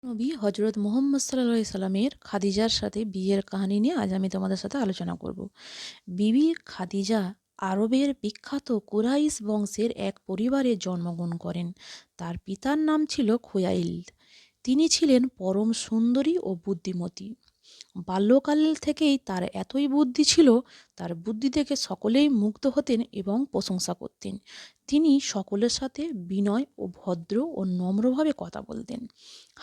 নবী হজরত মুহাম্মদ সাল্লাল্লাহু আলাইহি সাল্লামের খাদিজার সাথে বিয়ের কাহিনী নিয়ে আজ আমি তোমাদের সাথে আলোচনা করব। বিবি খাদিজা আরবের বিখ্যাত কুরাইশ বংশের এক পরিবারে জন্মগ্রহণ করেন। তার পিতার নাম ছিল খুয়াইল। তিনি ছিলেন পরম সুন্দরী ও বুদ্ধিমতী। বাল্যকাল থেকেই তার এতই বুদ্ধি ছিল, তার বুদ্ধি দেখে সকলেই মুগ্ধ হতেন এবং প্রশংসা করতেন। তিনি সকলের সাথে বিনয় ও ভদ্র ও নম্রভাবে কথা বলতেন।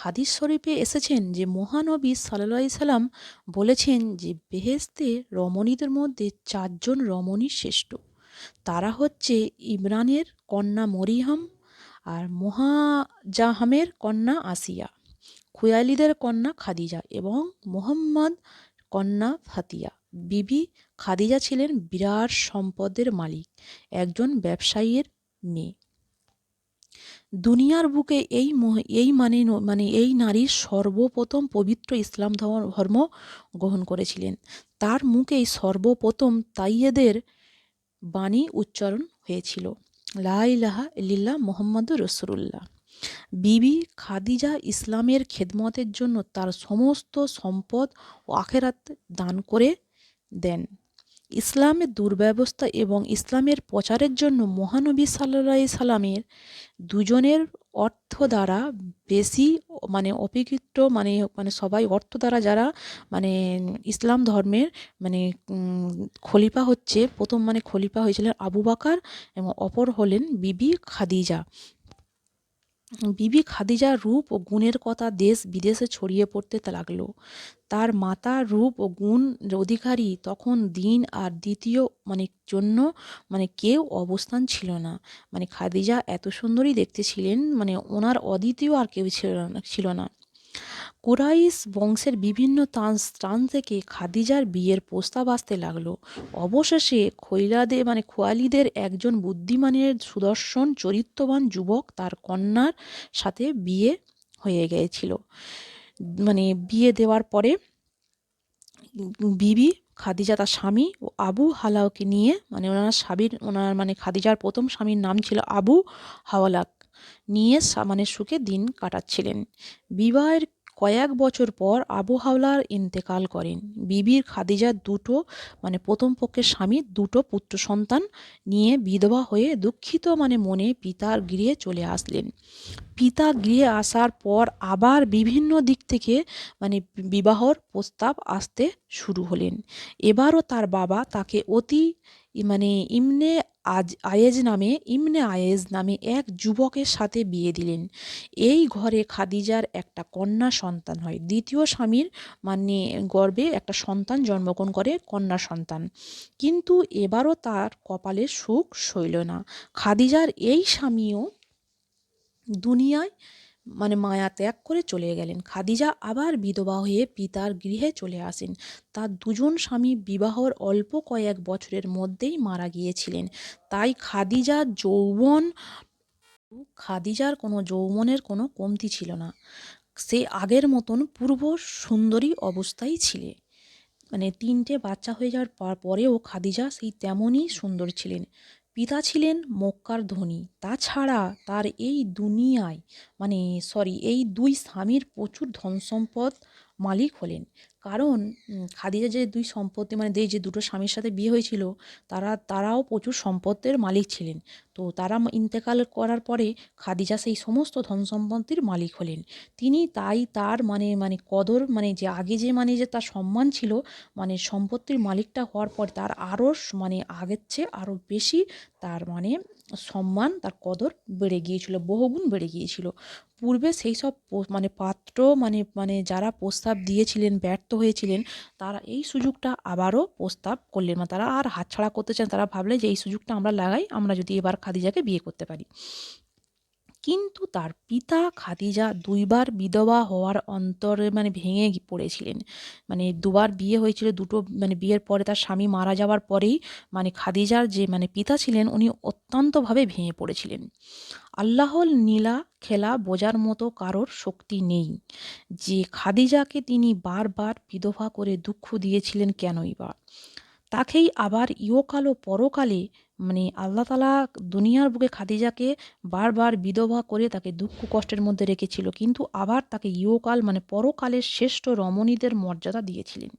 হাদিস শরীফে এসেছেন যে মহানবী সাল্লাল্লাহু আলাইহি সাল্লাম বলেছেন যে বেহেশতে রমণীদের মধ্যে চারজন রমণী শ্রেষ্ঠ। তারা হচ্ছে ইমরানের কন্যা মরিয়ম, আর মুহাজাহামের কন্যা আসিয়া, খুয়াইলিদের কন্যা খাদিজা এবং মুহাম্মদ কন্যা ফাতিয়া। বিবি খাদিজা ছিলেন বিরাট সম্পদের মালিক, একজন ব্যবসায়ীর মেয়ে। দুনিয়ার বুকে এই নারীর সর্বপ্রথম পবিত্র ইসলাম ধর্ম গ্রহণ করেছিলেন। তার মুখেই সর্বপ্রথম তাইয়েদের বাণী উচ্চারণ হয়েছিল, লা ইলাহা ইল্লাল্লাহ মুহাম্মাদুর রাসূলুল্লাহ। বিবি খাদিজা ইসলামের খেদমতের জন্য তার সমস্ত সম্পদ ও আখেরাত দান করে দেন। ইসলামের দুর্ব্যবস্থা এবং ইসলামের প্রচারের জন্য মহানবী সাল্লাল্লাহু আলাইহি সাল্লামের দুজনের অর্থ দ্বারা বেশি অপকৃত সবাই অর্থ দ্বারা যারা মানে ইসলাম ধর্মের মানে খলিফা হচ্ছে, প্রথম খলিফা হয়েছিলেন আবু বকর এবং অপর হলেন বিবি খাদিজা। বিবি খাদিজার রূপ ও গুণের কথা দেশ বিদেশে ছড়িয়ে পড়তে লাগলো। তার মাতা রূপ ও গুণ অধিকারী তখন দিন আর দ্বিতীয় জন্য কেউ অবস্থান ছিল না। খাদিজা এত সুন্দরী দেখতে ছিলেন, ওনার অদ্বিতীয় আর কেউ ছিল না। কুরাইশ বংশের বিভিন্ন স্থান থেকে খাদিজার বিয়ের প্রস্তাব আসতে লাগলো। অবশেষে খোয়ালিদের একজন বুদ্ধিমানের সুদর্শন চরিত্রবান যুবক তার কন্যার সাথে বিয়ে হয়ে গিয়েছিল। বিয়ে দেওয়ার পরে বিবি খাদিজা তার স্বামী ও আবু হালাকে নিয়ে খাদিজার প্রথম স্বামীর নাম ছিল আবু হাওয়ালাক নিয়ে সুখে দিন কাটাচ্ছিলেন। বিবাহের কয়েক বছর পর আবু হাওলার ইন্তেকাল করেন। বিবির খাদিজার প্রথম পক্ষের স্বামী দুটো পুত্র সন্তান নিয়ে বিধবা হয়ে দুঃখিত মনে পিতার গৃহে চলে আসলেন। পিতা গৃহে আসার পর আবার বিভিন্ন দিক থেকে বিবাহর প্রস্তাব আসতে শুরু হলেন। এবারও তার বাবা তাকে ইমনে ইমনে আয়েজ নামে এক যুবকের সাথে বিয়ে দিলেন। এই ঘরে খাদিজার একটা কন্যা সন্তান হয়। দ্বিতীয় স্বামীর গর্ভে একটা সন্তান জন্মগ্রহণ করে, কন্যা সন্তান। কিন্তু এবারও তার কপালে সুখ সইল না। খাদিজার এই স্বামীও দুনিয়ায় মায়া ত্যাগ করে চলে গেলেন। খাদিজা আবার বিধবা হয়ে পিতার গৃহে চলে আসেন। তার দুজন স্বামী বিবাহর অল্প কয়েক বছরের মধ্যেই মারা গিয়েছিলেন। তাই খাদিজার কোনো যৌবনের কোনো কমতি ছিল না। সে আগের মতন পূর্ব সুন্দরী অবস্থায় ছিলে। তিনটে বাচ্চা হয়ে যাওয়ার পরেও খাদিজা সেই তেমনই সুন্দর ছিলেন। পিতা ছিলেন মক্কার ধনী। তাছাড়া তার এই দুই স্বামীর প্রচুর ধন সম্পদ মালিক হলেন। কারণ খাদিজা যে দুই সম্পত্তি যে দুটো স্বামীর সাথে বিয়ে হয়েছিল, তারাও প্রচুর সম্পদের মালিক ছিলেন। তো তারা ইন্তেকাল করার পরে খাদিজা সেই সমস্ত ধন সম্পত্তির মালিক হলেন। তিনি তাই তার কদর যে আগে যে তার সম্মান ছিল, সম্পত্তির মালিকটা হওয়ার পর তার আরও আগের চেয়ে আরও বেশি তার সম্মান, তার কদর বেড়ে গিয়েছিল, বহুগুণ বেড়ে গিয়েছিল। পূর্বে সেই সব পাত্র যারা প্রস্তাব দিয়েছিলেন ব্যর্থ হয়েছিলেন, তারা এই সুযোগটা আবারও প্রস্তাব করলেন না। তারা আর হাতছাড়া করতে চান। তারা ভাবলেন যে এই সুযোগটা আমরা লাগাই, আমরা যদি এবার খাদিজাকে বিয়ে করতে পারি। কিন্তু তার পিতা খাদিজা দুইবার বিধবা হওয়ার অন্তরে ভেঙে পড়েছিলেন। দুবার বিয়ে হয়েছিল, দুটো বিয়ের পরে তার স্বামী মারা যাওয়ার পরেই খাদিজার যে পিতা ছিলেন, উনি অত্যন্তভাবে ভেঙে পড়েছিলেন। আল্লাহর নীলা খেলা বোঝার মতো কারোর শক্তি নেই যে খাদিজাকে তিনি বারবার বিধবা করে দুঃখ দিয়েছিলেন কেনই বা। তাকেই আবার ইহকাল ও পরকালে মানে আল্লাহ তাআলা দুনিয়ার বুকে খাদিজাকে বারবার বিধবা করে তাকে দুঃখ কষ্টের মধ্যে রেখেছিল, কিন্তু আবার তাকে ইহকাল মানে পরকালের শ্রেষ্ঠ রমণীদের মর্যাদা দিয়েছিলেন।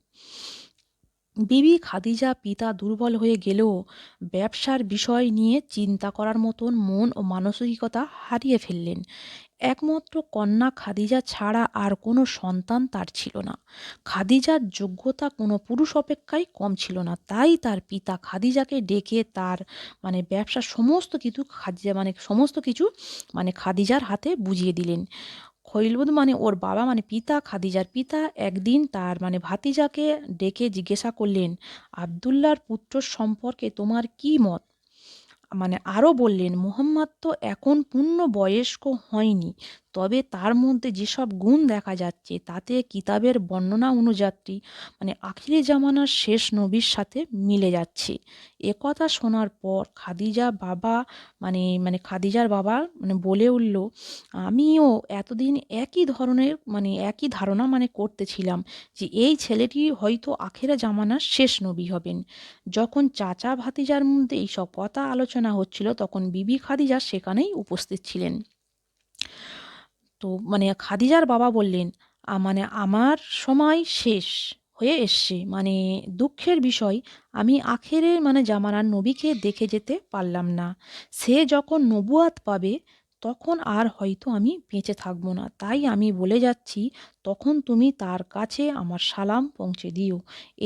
বিবি খাদিজা পিতা দুর্বল হয়ে গেলেও ব্যবসার বিষয় নিয়ে চিন্তা করার মতন মন ও মানসিকতা হারিয়ে ফেললেন। একমাত্র কন্যা খাদিজা ছাড়া আর কোনো সন্তান তার ছিল না। খাদিজার যোগ্যতা কোনো পুরুষ অপেক্ষায় কম ছিল না, তাই তার পিতা খাদিজাকে ডেকে তার মানে ব্যবসার সমস্ত কিছু মানে খাদিজার হাতে বুঝিয়ে দিলেন। খলিলুদ্দিন মানে ওর বাবা মানে পিতা, খাদিজার পিতা একদিন তার মানে ভাতিজাকে ডেকে জিজ্ঞাসা করলেন, আবদুল্লাহর পুত্র সম্পর্কে তোমার কি মত? মানে আরও বললেন, মুহাম্মদ তো এখন পূর্ণ বয়স্ক হয়নি, তবে তার মধ্যে যেসব গুণ দেখা যাচ্ছে তাতে কিতাবের বর্ণনা অনুযায়ী মানে আখিরি জামানার শেষ নবীর সাথে মিলে যাচ্ছে। একথা শোনার পর খাদিজার বাবা মানে বলে উঠল, আমিও এতদিন একই ধারণা মানে করতেছিলাম যে এই ছেলেটি হয়তো আখেরা জামানার শেষ নবী হবেন। যখন চাচা ভাতিজার মধ্যে এইসব কথা আলোচনা হচ্ছিল তখন বিবি খাদিজা সেখানেই উপস্থিত ছিলেন। তো মানে খাদিজার বাবা বললেন, মানে আমার সময় শেষ হয়ে এসছে, মানে দুঃখের বিষয় আমি আখেরের মানে জামানার নবীকে দেখে যেতে পারলাম না। সে যখন নবুয়াত পাবে তখন আর হয়তো আমি বেঁচে থাকবো না, তাই আমি বলে যাচ্ছি তখন তুমি তার কাছে আমার সালাম পৌঁছে দিও।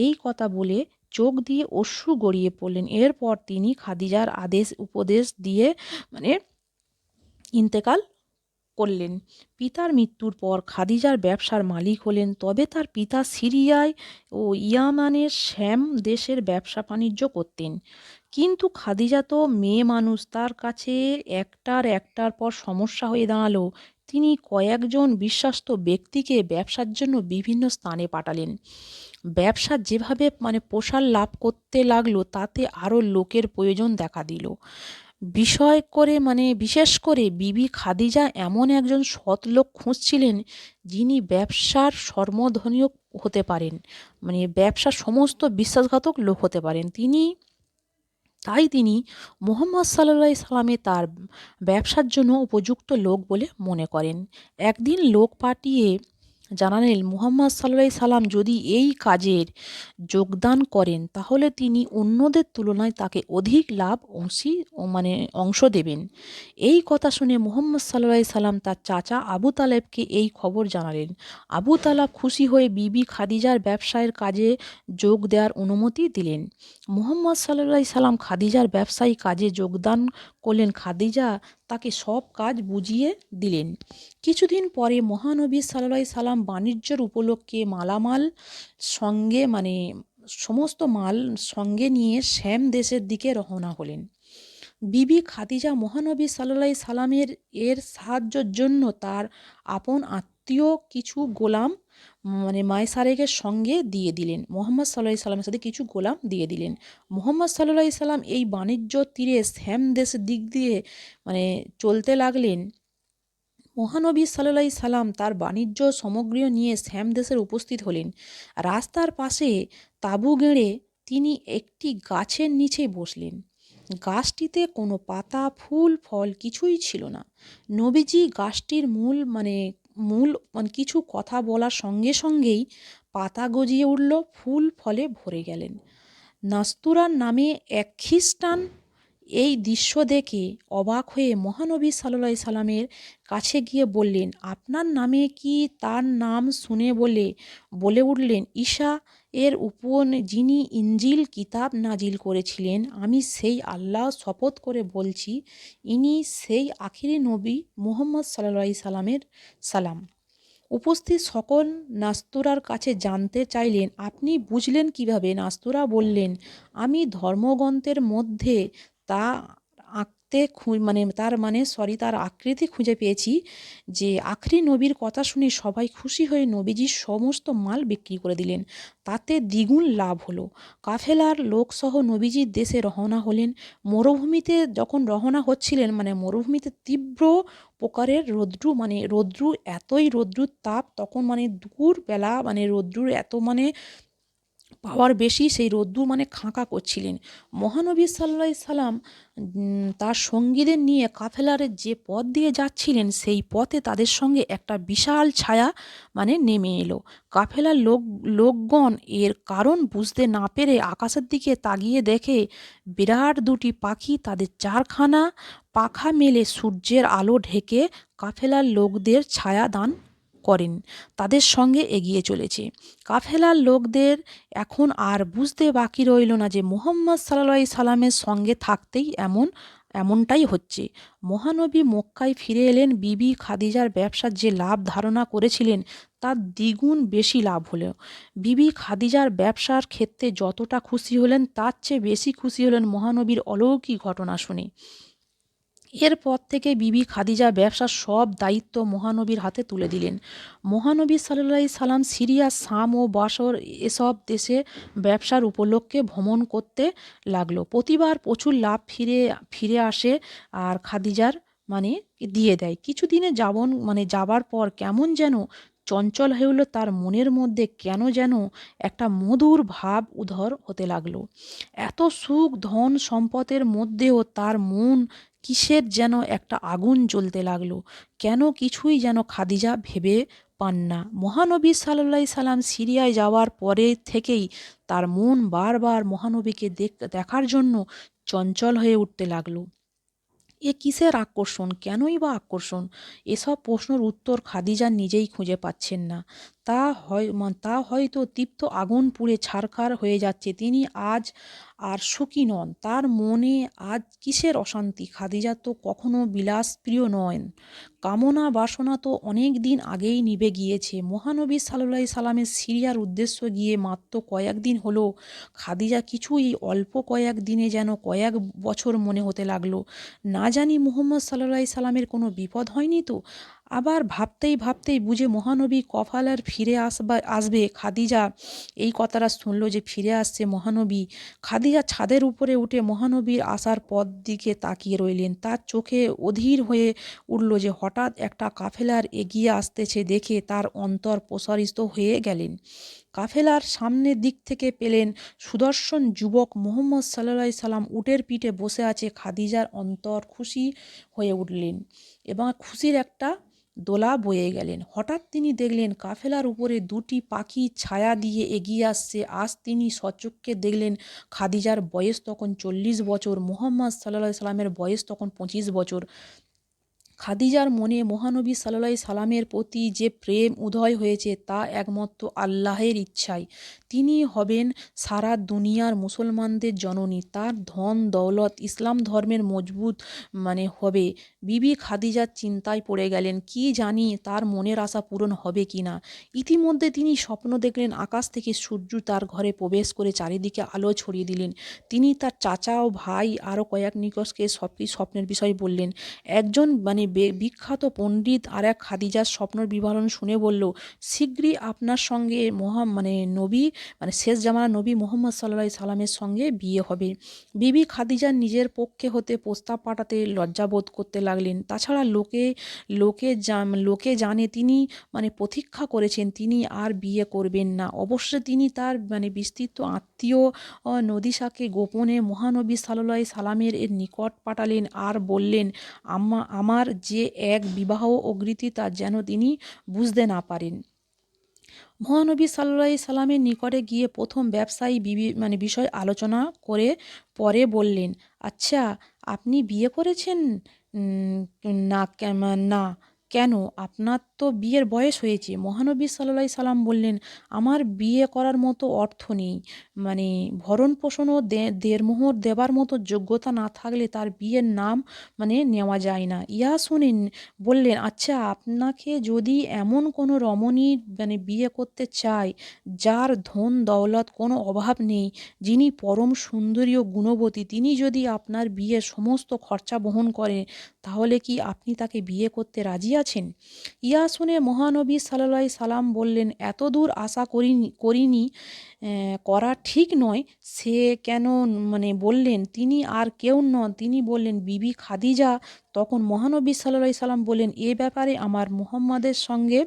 এই কথা বলে চোখ দিয়ে অশ্রু গড়িয়ে পড়লেন। এরপর তিনি খাদিজার উপদেশ দিয়ে মানে ইন্তেকাল করলেন। পিতার মৃত্যুর পর খাদিজার ব্যবসার মালিক হলেন, তবে তার পিতা সিরিয়ায় ও ইয়ামানের শ্যাম দেশের ব্যবসা বাণিজ্য করতেন। কিন্তু খাদিজা তো মেয়ে মানুষ, তার কাছে একটার পর সমস্যা হয়ে দাঁড়ালো। তিনি কয়েকজন বিশ্বস্ত ব্যক্তিকে ব্যবসার জন্য বিভিন্ন স্থানে পাঠালেন। ব্যবসা যেভাবে মানে প্রসার লাভ করতে লাগলো তাতে আরও লোকের প্রয়োজন দেখা দিল। বিশেষ করে বিবি খাদিজা এমন একজন সৎ লোক খুঁজছিলেন যিনি ব্যবসার স্বর্ণধনীয় হতে পারেন, মানে ব্যবসার সমস্ত বিশ্বাসঘাতক লোক হতে পারেন। তিনি মুহাম্মদ সাল্লাল্লাহু আলাইহি সাল্লামে তার ব্যবসার জন্য উপযুক্ত লোক বলে মনে করেন। একদিন লোক পাঠিয়ে জানালেন, মুহাম্মদ সাল্লাল্লাহু আলাইহি সাল্লাম যদি এই কাজের যোগদান করেন তাহলে তিনি অন্যদের তুলনায় তাকে অধিক অংশ দেবেন। এই কথা শুনে মুহাম্মদ সাল্লাল্লাহু আলাইহি সাল্লাম তার চাচা আবু তালেবকে এই খবর জানালেন। আবু তালাব খুশি হয়ে বিবি খাদিজার ব্যবসায়ের কাজে যোগ দেওয়ার অনুমতি দিলেন। মুহাম্মদ সাল্লাল্লাহু আলাইহি সাল্লাম খাদিজার ব্যবসায়ী কাজে যোগদান করলেন। খাদিজা তাকে সব কাজ বুঝিয়ে দিলেন। কিছুদিন পরে মহানবী সাল্লাল্লাহু আলাইহি সাল্লাম বাণিজ্যের উপলক্ষে সমস্ত মাল সঙ্গে নিয়ে শ্যাম দেশের দিকে রওনা হলেন। বিবি খাদিজা মহানবী সাল্লাল্লাহু আলাইহি সাল্লামের সাহায্যের জন্য তার আপন আত্মীয় কিছু গোলাম মায়সারেকের সঙ্গে দিয়ে দিলেন। মুহাম্মদ সাল্লাল্লাহু আলাইহি সাল্লামের সাথে কিছু গোলাম দিয়ে দিলেন। মুহাম্মদ সাল্লাল্লাহু আলাইহি সাল্লাম এই বাণিজ্য তীরে শ্যাম দেশের দিক দিয়ে চলতে লাগলেন। মহানবী সাল্লাল্লাহু আলাইহি সাল্লাম তার বাণিজ্য সামগ্রী নিয়ে শ্যাম দেশের উপস্থিত হলেন। রাস্তার পাশে তাঁবু গেড়ে তিনি একটি গাছের নিচে বসলেন। গাছটিতে কোনো পাতা, ফুল, ফল কিছুই ছিল না। নবীজি গাছটির মূল কিছু কথা বলার সঙ্গে সঙ্গেই পাতা গজিয়ে উঠল, ফুল ফলে ভরে গেলেন। নাস্তুরার নামে এক খ্রিস্টান এই দৃশ্য দেখে অবাক হয়ে মহানবী সাল্লাল্লাহু আলাইহি সাল্লামের কাছে গিয়ে বললেন, আপনার নামে কি? তার নাম শুনে বলে উঠলেন, ঈসা এর উপর যিনি ইনজিল কিতাব নাজিল করেছিলেন। আমি সেই আল্লাহ শপথ করে বলছি, ইনি সেই আখিরি নবী মুহাম্মদ সাল্লাল্লাহু আলাইহি সাল্লামের সালাম। উপস্থিত সকল নাস্তুরার কাছে জানতে চাইলেন, আপনি বুঝলেন কিভাবে? নাস্তুরা বললেন, আমি ধর্মগ্রন্থের মধ্যে তা তার আকৃতি খুঁজে পেয়েছি যে আখরি নবীর কথা শুনে সবাই খুশি হয়ে নবীজির সমস্ত মাল বিক্রি করে দিলেন। তাতে দ্বিগুণ লাভ হলো। কাফেলার লোকসহ নবীজির দেশে রওনা হলেন। মরুভূমিতে যখন রওনা হচ্ছিলেন মরুভূমিতে তীব্র প্রকারের এতই রৌদ্রুর তাপ, তখন দুপুরবেলা রৌদ্রুর এত পাওয়ার বেশি সেই রোদ্দুর মানে খাঁকা করছিলেন। মহানবী সাল্লাল্লাহু আলাইহি সাল্লাম তার সঙ্গীদের নিয়ে কাফেলার যে পথ দিয়ে যাচ্ছিলেন সেই পথে তাদের সঙ্গে একটা বিশাল ছায়া মানে নেমে এলো। কাফেলার লোকগণ এর কারণ বুঝতে না পেরে আকাশের দিকে তাকিয়ে দেখে বিরাট দুটি পাখি তাদের চারখানা পাখা মেলে সূর্যের আলো ঢেকে কাফেলার লোকদের ছায়া দান করেন, তাদের সঙ্গে এগিয়ে চলেছে। কাফেলার লোকদের এখন আর বুঝতে বাকি রইল না যে মুহাম্মদ সাল্লাল্লাহু আলাইহি সাল্লামের সঙ্গে থাকতেই এমনটাই হচ্ছে। মহানবী মক্কায় ফিরে এলেন। বিবি খাদিজার ব্যবসার যে লাভ ধারণা করেছিলেন তার দ্বিগুণ বেশি লাভ হলো। বিবি খাদিজার ব্যবসার ক্ষেত্রে যতটা খুশি হলেন তার চেয়ে বেশি খুশি হলেন মহানবীর অলৌকিক ঘটনা শুনে। এরপর থেকে বিবি খাদিজা ব্যবসার সব দায়িত্ব মহানবীর হাতে তুলে দিলেন। মহানবী সাল্লাল্লাহু আলাইহি সাল্লাম সিরিয়া, শাম ও বাসর এসব দেশে ব্যবসার উপলক্ষে ভ্রমণ করতে লাগলো। প্রতিবার প্রচুর লাভ ফিরে আসে আর খাদিজার মানে দিয়ে দেয়। কিছুদিনে যাবার পর কেমন যেন চঞ্চল হয়ে উঠল তার মনের মধ্যে, কেন যেন একটা মধুর ভাব উদর হতে লাগলো। এত সুখ ধন সম্পদের মধ্যেও তার মন কিসের যেন একটা আগুন জ্বলতে লাগলো। কেন কিছুই যেন খাদিজা ভেবে পান না। মহানবী সাল্লাল্লাহু আলাইহি সাল্লাম সিরিয়ায় যাওয়ার পরে থেকেই তার মন বারবার মহানবীকে দেখার জন্য চঞ্চল হয়ে উঠতে লাগলো। এ কিসের আকর্ষণ? কেনই বা আকর্ষণ? এসব প্রশ্নের উত্তর খাদিজা নিজেই খুঁজে পাচ্ছেন না। তা হয়তো তৃপ্ত আগুন পুড়ে ছারখার হয়ে যাচ্ছে। তিনি আজ আর সুখী নন। তার মনে আজ কিসের অশান্তি? খাদিজা তো কখনো বিলাসপ্রিয় নন। কামনা বাসনা তো অনেক দিন আগেই নিভে গিয়েছে। মহানবী সাল্লাল্লাহু আলাইহি সাল্লামের সিরিয়ার উদ্দেশ্য গিয়ে মাত্র কয়েকদিন হলো। খাদিজা কিছুই অল্প কয়েক দিনে যেন কয়েক বছর মনে হতে লাগলো। না জানি মুহাম্মদ সাল্লাল্লাহু আলাইহি সাল্লামের কোনো বিপদ হয়নি তো? আবার ভাবতেই বুঝে মহানবী কফালার ফিরে আসবে। খাদিজা এই কথাটা শুনল যে ফিরে আসছে মহানবী। খাদিজা ছাদের উপরে উঠে মহানবীর আসার পথ দিকে তাকিয়ে রইলেন। তার চোখে অধীর হয়ে উঠল যে হঠাৎ একটা কাফেলার এগিয়ে আসতেছে দেখে তার অন্তর প্রসারিত হয়ে গেলেন। কাফেলার সামনের দিক থেকে পেলেন সুদর্শন যুবক মুহাম্মদ সাল্লাল্লাহু আলাইহি সাল্লাম উটের পিঠে বসে আছে। খাদিজার অন্তর খুশি হয়ে উঠলেন এবং খুশির একটা দোলা বয়ে গেলেন। হঠাৎ তিনি দেখলেন কাফেলার উপরে দুটি পাখি ছায়া দিয়ে এগিয়ে আসছে। আজ তিনি স্বচক্ষে দেখলেন খাদিজার বয়স তখন 40 বছর, মুহাম্মদ সাল্লাল্লাহু আলাইহি সাল্লামের বয়স তখন 25 বছর। খাদিজার মনে মহানবী সাল্লাল্লাহু আলাইহি সাল্লামের প্রতি যে প্রেম উদয় হয়েছে তা একমাত্র আল্লাহের ইচ্ছায়। তিনি হবেন সারা দুনিয়ার মুসলমানদের জননী। তার ধন দৌলত ইসলাম ধর্মের মজবুত হবে। বিবি খাদিজার চিন্তায় পড়ে গেলেন, কি জানি তার মনের আশা পূরণ হবে কিনা। ইতিমধ্যে তিনি স্বপ্ন দেখলেন আকাশ থেকে সূর্য তার ঘরে প্রবেশ করে চারিদিকে আলো ছড়িয়ে দিলেন। তিনি তার চাচা ও ভাই আরও কয়েক নিকটকে স্বপ্নের বিষয় বললেন। একজন বিখ্যাত পণ্ডিত আর এক খাদিজার স্বপ্নের বিবরণ শুনে বলল, শীঘ্রই আপনার সঙ্গে নবী শেষ জামানার নবী মুহাম্মদ সাল্লাল্লাহু আলাইহি সাল্লামের সঙ্গে বিয়ে হবে। বিবি খাদিজা নিজের পক্ষে হতে প্রস্তাব পাঠাতে লজ্জাবোধ করতে লাগলেন। তাছাড়া লোকে জানে তিনি প্রতীক্ষা করেছেন, তিনি আর বিয়ে করবেন না। অবশ্য তিনি তার বিস্তৃত আত্মীয় নদিশাকে গোপনে মহানবী সাল্লাল্লাহু আলাইহি সাল্লামের নিকট পাঠালেন আর বললেন, আমার যে এক বিবাহ অগ্রিতা যেন তিনি বুঝতে না পারেন। মহানবী সাল্লাল্লাহু আলাইহি সাল্লামের নিকটে গিয়ে প্রথম ব্যবসায়ী বিষয় আলোচনা করে পরে বললেন, আচ্ছা আপনি বিয়ে করেছেন? উম, না কেন? আপনার তো বিয়ের বয়স হয়েছে। মহানবী সাল্লাল্লাহু আলাইহি সাল্লাম বললেন, আমার বিয়ে করার মতো অর্থ নেই। ভরণ পোষণ ও দেড়মোহর দেবার মতো যোগ্যতা না থাকলে তার বিয়ের নাম নেওয়া যায় না। ইহা শুনেন বললেন, আচ্ছা আপনাকে যদি এমন কোনো রমণী বিয়ে করতে চায় যার ধন দৌলত কোনো অভাব নেই, যিনি পরম সুন্দরী ও গুণবতী, তিনি যদি আপনার বিয়ের সমস্ত খরচা বহন করেন, তাহলে কি আপনি তাকে বিয়ে করতে রাজি আছেন? ইহা শুনে মহানবী সাল্লাল্লাহু আলাইহি সাল্লাম বললেন, এত দূর আশা করিনি, করা ঠিক নয়। সে কেন বললেন তিনি আর কেউ নন, তিনি বললেন বিবি খাদিজা। তখন মহানবী সাল্লাল্লাহু আলাইহি সাল্লাম বললেন, এ ব্যাপারে আমার মুহাম্মাদের সঙ্গে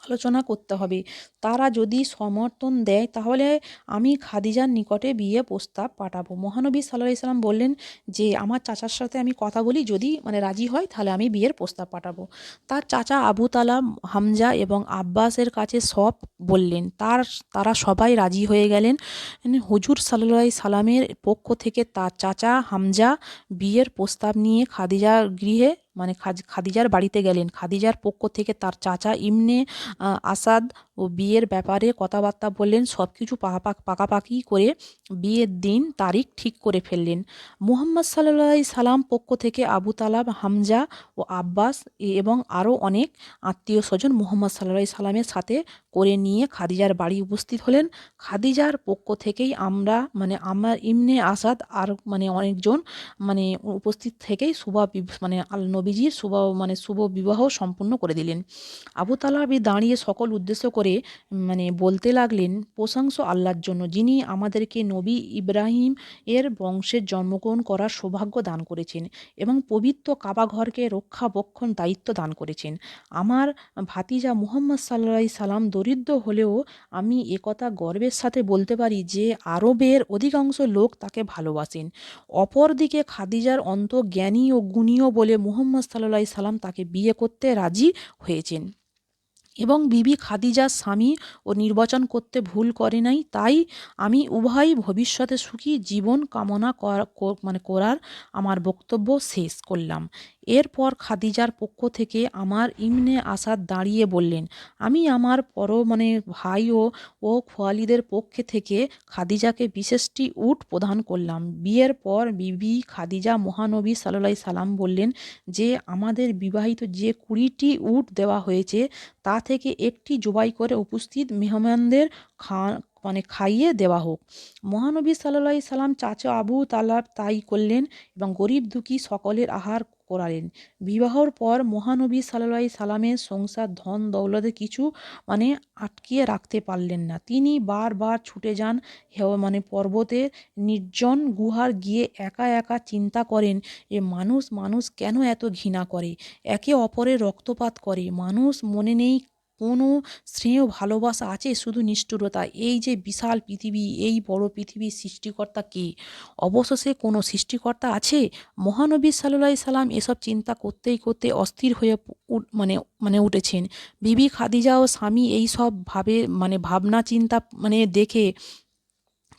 আলোচনা করতে হবে। তারা যদি সমর্থন দেয় তাহলে আমি খাদিজার নিকটে বিয়ে প্রস্তাব পাঠাবো। মহানবী সাল্লাল্লাহু আলাইহি সাল্লাম বললেন যে আমার চাচার সাথে আমি কথা বলি, যদি রাজি হয় তাহলে আমি বিয়ের প্রস্তাব পাঠাবো। তার চাচা আবু তালাব, হামজা এবং আব্বাসের কাছে সব বললেন। তারা সবাই রাজি হয়ে গেলেন। হুজুর সাল্লাল্লাহু আলাইহি সাল্লামের পক্ষ থেকে তার চাচা হামজা বিয়ের প্রস্তাব নিয়ে খাদিজার গৃহে খাদিজার বাড়িতে গেলেন। খাদিজার পক্ষ থেকে তার চাচা ইবনে আসাদ ও বিয়ের ব্যাপারে কথাবার্তা বললেন। সব কিছু পাকাপাকি করে বিয়ের দিন তারিখ ঠিক করে ফেললেন। মুহাম্মদ সাল্লাল্লাহু আলাইহি সাল্লাম পক্ষ থেকে আবু তালাব, হামজা ও আব্বাস এবং আরও অনেক আত্মীয় স্বজন মুহাম্মদ সাল্লাল্লাহু আলাইহি সাল্লামের সাথে করে নিয়ে খাদিজার বাড়ি উপস্থিত হলেন। খাদিজার পক্ষ থেকেই আমার ইবনে আসাদ আর অনেকজন উপস্থিত থেকেই নবীজির শুভ বিবাহ সম্পূর্ণ করে দিলেন। আবু তালাবি দাঁড়িয়ে সকল উদ্দেশ্য করে বলতে লাগলেন, প্রশংসা আল্লাহর জন্য, যিনি আমাদেরকে নবী ইব্রাহিম এর বংশের জন্মগ্রহণ করার সৌভাগ্য দান করেছেন এবং পবিত্র কাবাঘরকে রক্ষাবক্ষণ দায়িত্ব দান করেছেন। আমার ভাতিজা মুহাম্মদ সাল্লাল্লাহু আলাইহি সাল্লাম দরিদ্র হলেও আমি একথা গর্বের সাথে বলতে পারি যে আরবের অধিকাংশ লোক তাকে ভালোবাসেন। অপরদিকে খাদিজার জ্ঞানী ও গুণীয় বলে মুহাম্মদ সাল্লাল্লাহু আলাইহি সাল্লাম তাকে বিয়ে করতে রাজি হয়েছেন এবং বিবি খাদিজার স্বামী ও নির্বাচন করতে ভুল করে নাই। তাই আমি উভয় ভবিষ্যতে সুখী জীবন কামনা করার আমার বক্তব্য শেষ করলাম। এরপর খাদিজার পক্ষ থেকে আমার ইবনে আসাদ দাঁড়িয়ে বললেন, আমি আমার ভাই ও খোয়ালিদের পক্ষে থেকে খাদিজাকে বিশেষটি উট প্রদান করলাম। বিয়ের পর বিবি খাদিজা মহানবী সাল্লাল্লাহু আলাইহি সাল্লাম বললেন যে আমাদের বিবাহিত যে 20টি উট দেওয়া হয়েছে তা থেকে একটি জবাই করে উপস্থিত মেহমানদের খাইয়ে দেওয়া হোক। মহানবী সাল্লাল্লাহু আলাইহি সাল্লাম চাচা আবু তালাব তাই করলেন এবং গরিব দুঃখী সকলের আহার করালেন। বিবাহর পর মহানবী সাল্লাল্লাহু আলাইহি সাল্লামের সংসার ধন দৌলতে কিছু আটকিয়ে রাখতে পারলেন না। তিনি বারবার ছুটে যান পর্বতের নির্জন গুহার গিয়ে একা একা চিন্তা করেন, মানুষ কেন এত ঘৃণা করে, একে অপরের রক্তপাত করে। মানুষ মনে নেই কোনো স্নেহ ভালোবাসা আছে, শুধু নিষ্ঠুরতা। এই যে বিশাল পৃথিবী, এই বড় পৃথিবীর সৃষ্টিকর্তা কে? অবশেষে কোনো সৃষ্টিকর্তা আছে? মহানবী সাল্লাল্লাহু আলাইহি সাল্লাম এসব চিন্তা করতে করতে অস্থির হয়ে উঠেছেন। বিবি খাদিজা ও স্বামী এই সব ভাবনা চিন্তা দেখে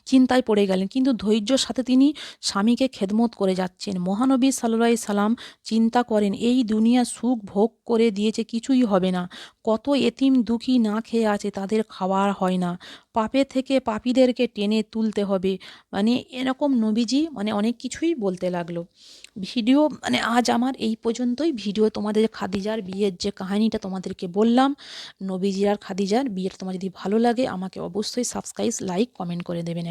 চিন্তায় পড়ে গেলেন, কিন্তু ধৈর্যর সাথে তিনি স্বামীকে খেদমত করে যাচ্ছেন। মহানবী সাল্লাল্লাহু আলাইহি সাল্লাম চিন্তা করেন, এই দুনিয়া সুখ ভোগ করে দিয়েছে, কিছুই হবে না। কত এতিম দুঃখী না খেয়ে আছে, তাদের খাওয়ার হয় না। পাপে থেকে পাপীদেরকে টেনে তুলতে হবে। এরকম নবীজি অনেক কিছুই বলতে লাগলো। ভিডিও আজ আমার এই পর্যন্তই। ভিডিও তোমাদের খাদিজার বিয়ের যে কাহিনীটা তোমাদেরকে বললাম, নবীজি আর খাদিজার বিয়ের, তোমার যদি ভালো লাগে আমাকে অবশ্যই সাবস্ক্রাইব, লাইক, কমেন্ট করে দেবেন।